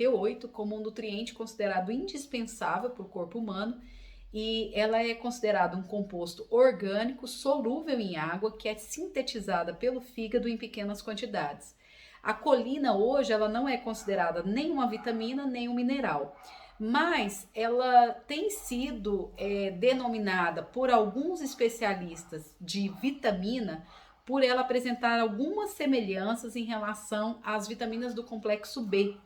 T8 como um nutriente considerado indispensável para o corpo humano e ela é considerada um composto orgânico solúvel em água que é sintetizada pelo fígado em pequenas quantidades. A colina hoje ela não é considerada nem uma vitamina nem um mineral, mas ela tem sido denominada por alguns especialistas de vitamina por ela apresentar algumas semelhanças em relação às vitaminas do complexo B.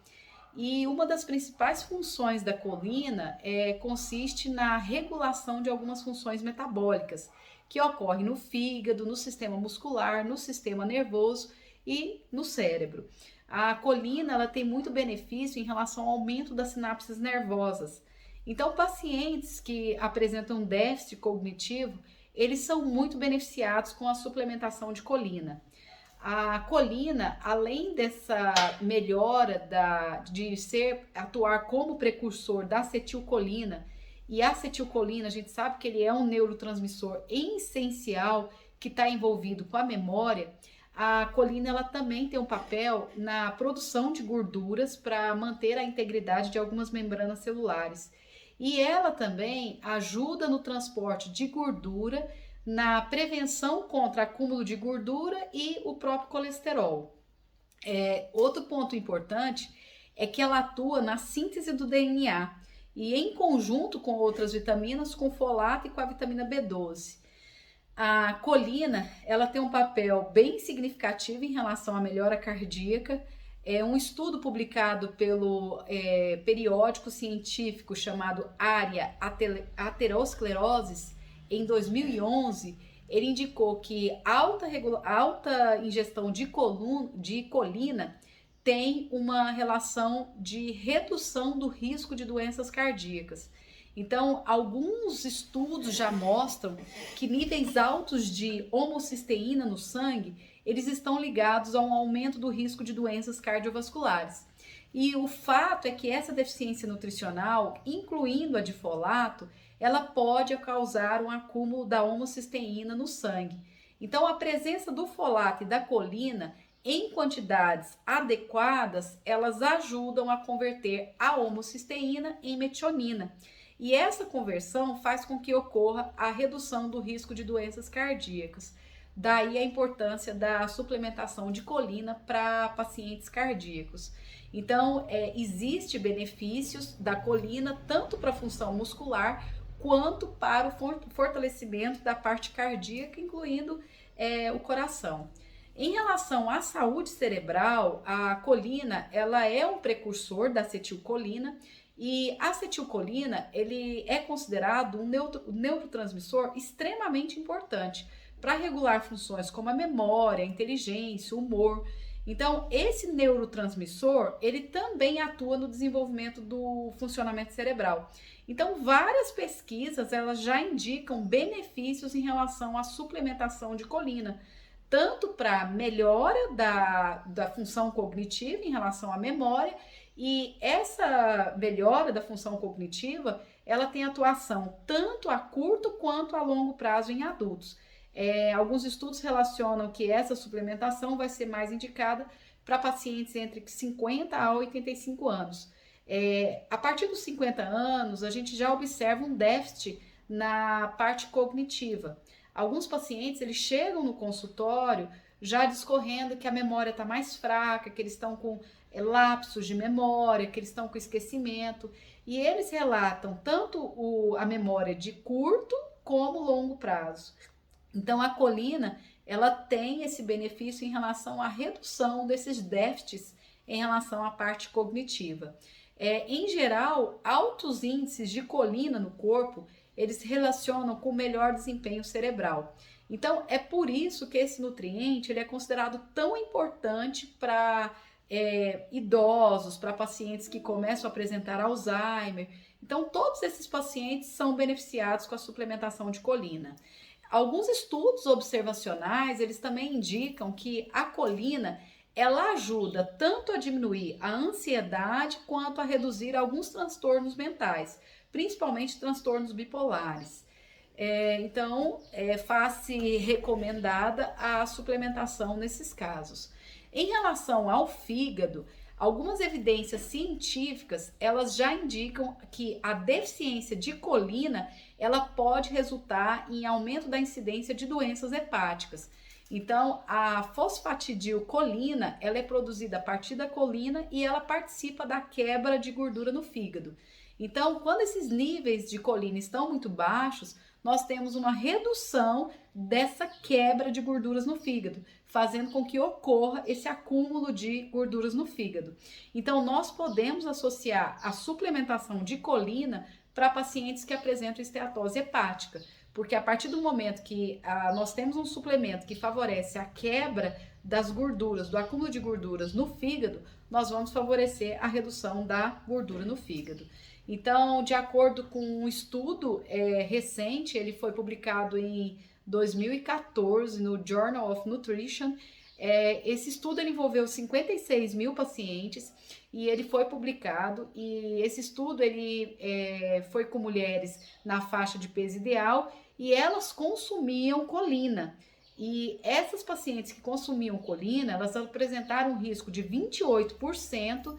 E uma das principais funções da colina consiste na regulação de algumas funções metabólicas que ocorrem no fígado, no sistema muscular, no sistema nervoso e no cérebro. A colina ela tem muito benefício em relação ao aumento das sinapses nervosas. Então, pacientes que apresentam déficit cognitivo, eles são muito beneficiados com a suplementação de colina. A colina, além dessa melhora de atuar como precursor da acetilcolina, e a acetilcolina, a gente sabe que ele é um neurotransmissor essencial que está envolvido com a memória, a colina ela também tem um papel na produção de gorduras para manter a integridade de algumas membranas celulares. E ela também ajuda no transporte de gordura, na prevenção contra acúmulo de gordura e o próprio colesterol. Outro ponto importante é que ela atua na síntese do DNA e em conjunto com outras vitaminas, com folato e com a vitamina B12. A colina, ela tem um papel bem significativo em relação à melhora cardíaca. É um estudo publicado pelo periódico científico chamado Área Aterosclerosis em 2011. Ele indicou que alta ingestão de colina tem uma relação de redução do risco de doenças cardíacas. Então, alguns estudos já mostram que níveis altos de homocisteína no sangue, eles estão ligados a um aumento do risco de doenças cardiovasculares. E o fato é que essa deficiência nutricional, incluindo a de folato, ela pode causar um acúmulo da homocisteína no sangue. Então, a presença do folato e da colina em quantidades adequadas, elas ajudam a converter a homocisteína em metionina. E essa conversão faz com que ocorra a redução do risco de doenças cardíacas. Daí a importância da suplementação de colina para pacientes cardíacos. Então, existe benefícios da colina tanto para a função muscular quanto para o fortalecimento da parte cardíaca, incluindo o coração. Em relação à saúde cerebral, a colina ela é um precursor da acetilcolina e a acetilcolina ele é considerado um neurotransmissor extremamente importante para regular funções como a memória, a inteligência, o humor. Então, esse neurotransmissor, ele também atua no desenvolvimento do funcionamento cerebral. Então, várias pesquisas, elas já indicam benefícios em relação à suplementação de colina, tanto para melhora da função cognitiva em relação à memória, e essa melhora da função cognitiva, ela tem atuação tanto a curto quanto a longo prazo em adultos. Alguns estudos relacionam que essa suplementação vai ser mais indicada para pacientes entre 50 a 85 anos. A partir dos 50 anos, a gente já observa um déficit na parte cognitiva. Alguns pacientes, eles chegam no consultório já discorrendo que a memória está mais fraca, que eles estão com lapsos de memória, que eles estão com esquecimento, e eles relatam tanto a memória de curto como longo prazo. Então, a colina, ela tem esse benefício em relação à redução desses déficits em relação à parte cognitiva. Em geral, altos índices de colina no corpo, eles se relacionam com o melhor desempenho cerebral. Então, é por isso que esse nutriente ele é considerado tão importante para idosos, para pacientes que começam a apresentar Alzheimer. Então, todos esses pacientes são beneficiados com a suplementação de colina. Alguns estudos observacionais, eles também indicam que a colina, ela ajuda tanto a diminuir a ansiedade quanto a reduzir alguns transtornos mentais, principalmente transtornos bipolares. Então, faz-se recomendada a suplementação nesses casos. Em relação ao fígado, Algumas evidências científicas, elas já indicam que a deficiência de colina, ela pode resultar em aumento da incidência de doenças hepáticas. Então, a fosfatidilcolina, ela é produzida a partir da colina e ela participa da quebra de gordura no fígado. Então, quando esses níveis de colina estão muito baixos, nós temos uma redução dessa quebra de gorduras no fígado, fazendo com que ocorra esse acúmulo de gorduras no fígado. Então, nós podemos associar a suplementação de colina para pacientes que apresentam esteatose hepática, porque a partir do momento que nós temos um suplemento que favorece a quebra das gorduras, do acúmulo de gorduras no fígado, nós vamos favorecer a redução da gordura no fígado. Então, de acordo com um estudo recente, ele foi publicado em 2014 no Journal of Nutrition. Esse estudo ele envolveu 56 mil pacientes e ele foi publicado, e esse estudo ele foi com mulheres na faixa de peso ideal e elas consumiam colina. E essas pacientes que consumiam colina, elas apresentaram um risco de 28%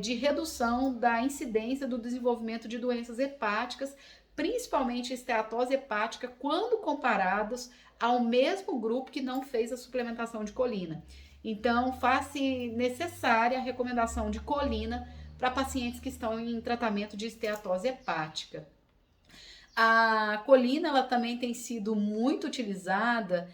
de redução da incidência do desenvolvimento de doenças hepáticas, principalmente esteatose hepática, quando comparados ao mesmo grupo que não fez a suplementação de colina. Então, faz-se necessária a recomendação de colina para pacientes que estão em tratamento de esteatose hepática. A colina ela também tem sido muito utilizada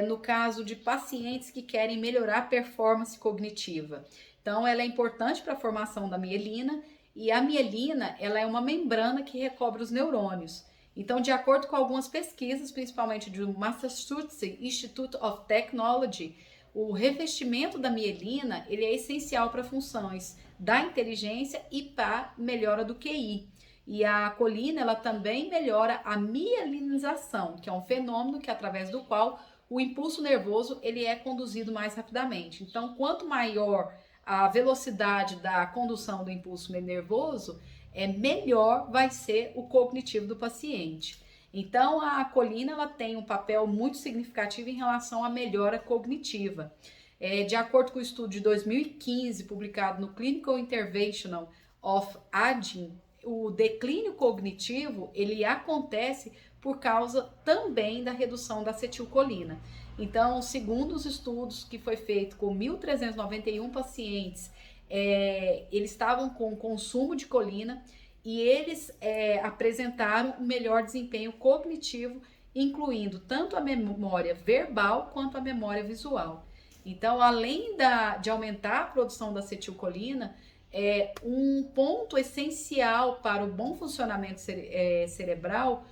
no caso de pacientes que querem melhorar a performance cognitiva. Então, ela é importante para a formação da mielina, e a mielina ela é uma membrana que recobre os neurônios. Então, de acordo com algumas pesquisas, principalmente do Massachusetts Institute of Technology, o revestimento da mielina ele é essencial para funções da inteligência e para melhora do QI. E a colina ela também melhora a mielinização, que é um fenômeno que através do qual o impulso nervoso ele é conduzido mais rapidamente. Então, quanto maior a velocidade da condução do impulso nervoso, melhor vai ser o cognitivo do paciente. Então, a colina ela tem um papel muito significativo em relação à melhora cognitiva. De acordo com o estudo de 2015, publicado no Clinical Interventional of Aging, o declínio cognitivo ele acontece por causa também da redução da acetilcolina. Então, segundo os estudos que foi feito com 1.391 pacientes, eles estavam com consumo de colina e eles apresentaram um melhor desempenho cognitivo, incluindo tanto a memória verbal quanto a memória visual. Então, além de aumentar a produção da acetilcolina, um ponto essencial para o bom funcionamento cerebral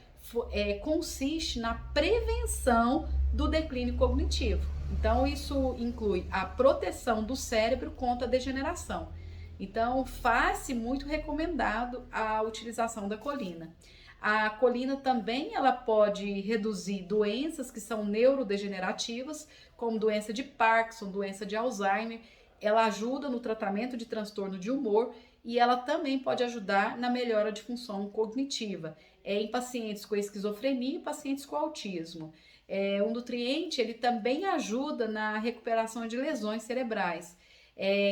consiste na prevenção do declínio cognitivo. Então, isso inclui a proteção do cérebro contra a degeneração. Então, faz-se muito recomendado a utilização da colina. A colina também ela pode reduzir doenças que são neurodegenerativas, como doença de Parkinson, doença de Alzheimer. Ela ajuda no tratamento de transtorno de humor e ela também pode ajudar na melhora de função cognitiva em pacientes com esquizofrenia e pacientes com autismo. O nutriente ele também ajuda na recuperação de lesões cerebrais,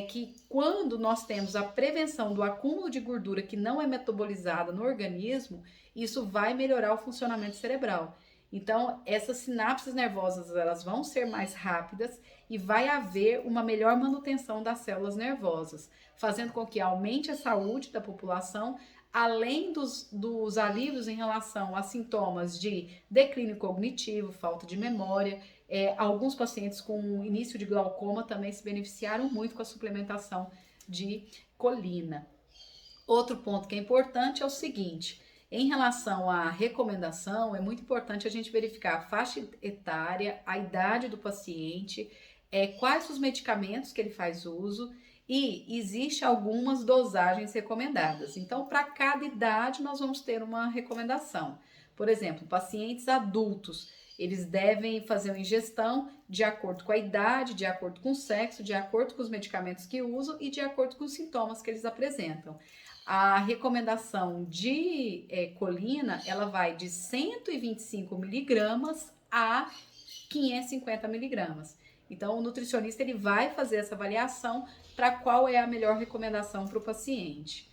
que quando nós temos a prevenção do acúmulo de gordura que não é metabolizada no organismo, isso vai melhorar o funcionamento cerebral. Então, essas sinapses nervosas elas vão ser mais rápidas e vai haver uma melhor manutenção das células nervosas, fazendo com que aumente a saúde da população, além dos alívios em relação a sintomas de declínio cognitivo, falta de memória. Alguns pacientes com início de glaucoma também se beneficiaram muito com a suplementação de colina. Outro ponto que é importante é o seguinte: em relação à recomendação, é muito importante a gente verificar a faixa etária, a idade do paciente, quais os medicamentos que ele faz uso, e existe algumas dosagens recomendadas. Então, para cada idade, nós vamos ter uma recomendação. Por exemplo, pacientes adultos, eles devem fazer uma ingestão de acordo com a idade, de acordo com o sexo, de acordo com os medicamentos que usam e de acordo com os sintomas que eles apresentam. A recomendação de colina, ela vai de 125 miligramas a 550 miligramas. Então, o nutricionista ele vai fazer essa avaliação para qual é a melhor recomendação para o paciente.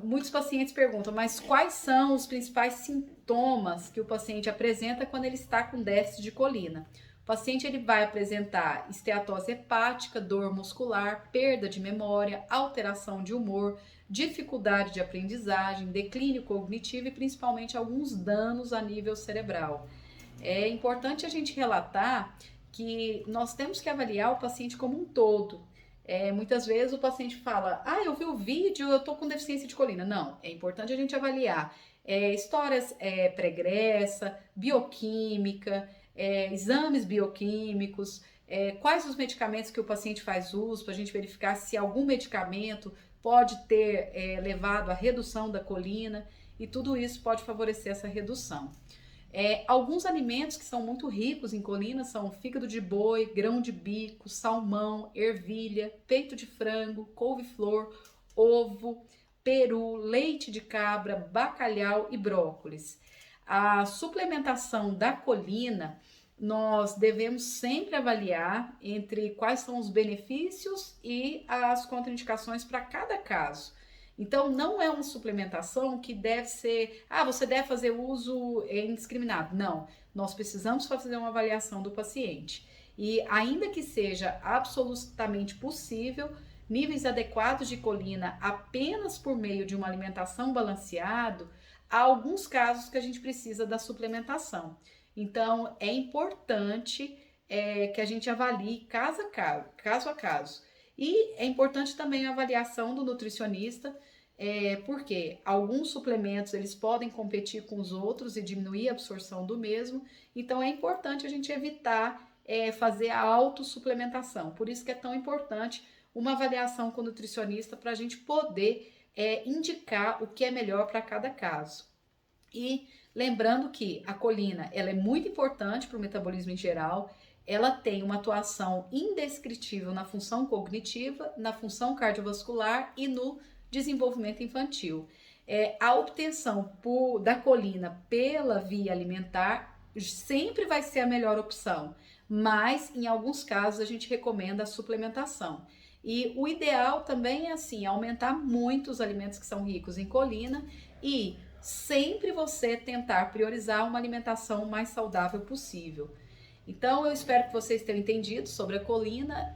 Muitos pacientes perguntam, mas quais são os principais sintomas que o paciente apresenta quando ele está com déficit de colina? O paciente ele vai apresentar esteatose hepática, dor muscular, perda de memória, alteração de humor, dificuldade de aprendizagem, declínio cognitivo e principalmente alguns danos a nível cerebral. É importante a gente relatar que nós temos que avaliar o paciente como um todo. Muitas vezes o paciente fala, eu vi o vídeo, eu tô com deficiência de colina. Não, é importante a gente avaliar histórias pregressa, bioquímica, exames bioquímicos, quais os medicamentos que o paciente faz uso, para a gente verificar se algum medicamento pode ter levado à redução da colina, e tudo isso pode favorecer essa redução. Alguns alimentos que são muito ricos em colina são fígado de boi, grão de bico, salmão, ervilha, peito de frango, couve-flor, ovo, peru, leite de cabra, bacalhau e brócolis. A suplementação da colina, nós devemos sempre avaliar entre quais são os benefícios e as contraindicações para cada caso. Então, não é uma suplementação que deve ser, você deve fazer uso indiscriminado. Não, nós precisamos fazer uma avaliação do paciente. E ainda que seja absolutamente possível, níveis adequados de colina apenas por meio de uma alimentação balanceada, há alguns casos que a gente precisa da suplementação. Então, é importante que a gente avalie caso a caso. E é importante também a avaliação do nutricionista, porque alguns suplementos eles podem competir com os outros e diminuir a absorção do mesmo. Então, é importante a gente evitar fazer a autossuplementação. Por isso que é tão importante uma avaliação com o nutricionista para a gente poder indicar o que é melhor para cada caso. E lembrando que a colina ela é muito importante para o metabolismo em geral, ela tem uma atuação indescritível na função cognitiva, na função cardiovascular e no desenvolvimento infantil. A obtenção da colina pela via alimentar sempre vai ser a melhor opção, mas em alguns casos a gente recomenda a suplementação. E o ideal também é assim, aumentar muito os alimentos que são ricos em colina e sempre você tentar priorizar uma alimentação mais saudável possível. Então, eu espero que vocês tenham entendido sobre a colina.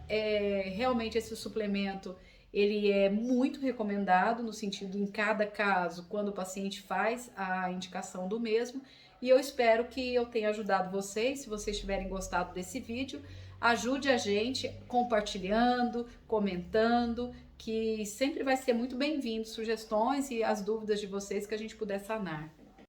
Realmente esse suplemento, ele é muito recomendado no sentido, em cada caso, quando o paciente faz a indicação do mesmo. E eu espero que eu tenha ajudado vocês. Se vocês tiverem gostado desse vídeo, ajude a gente compartilhando, comentando, que sempre vai ser muito bem-vindo sugestões e as dúvidas de vocês que a gente puder sanar.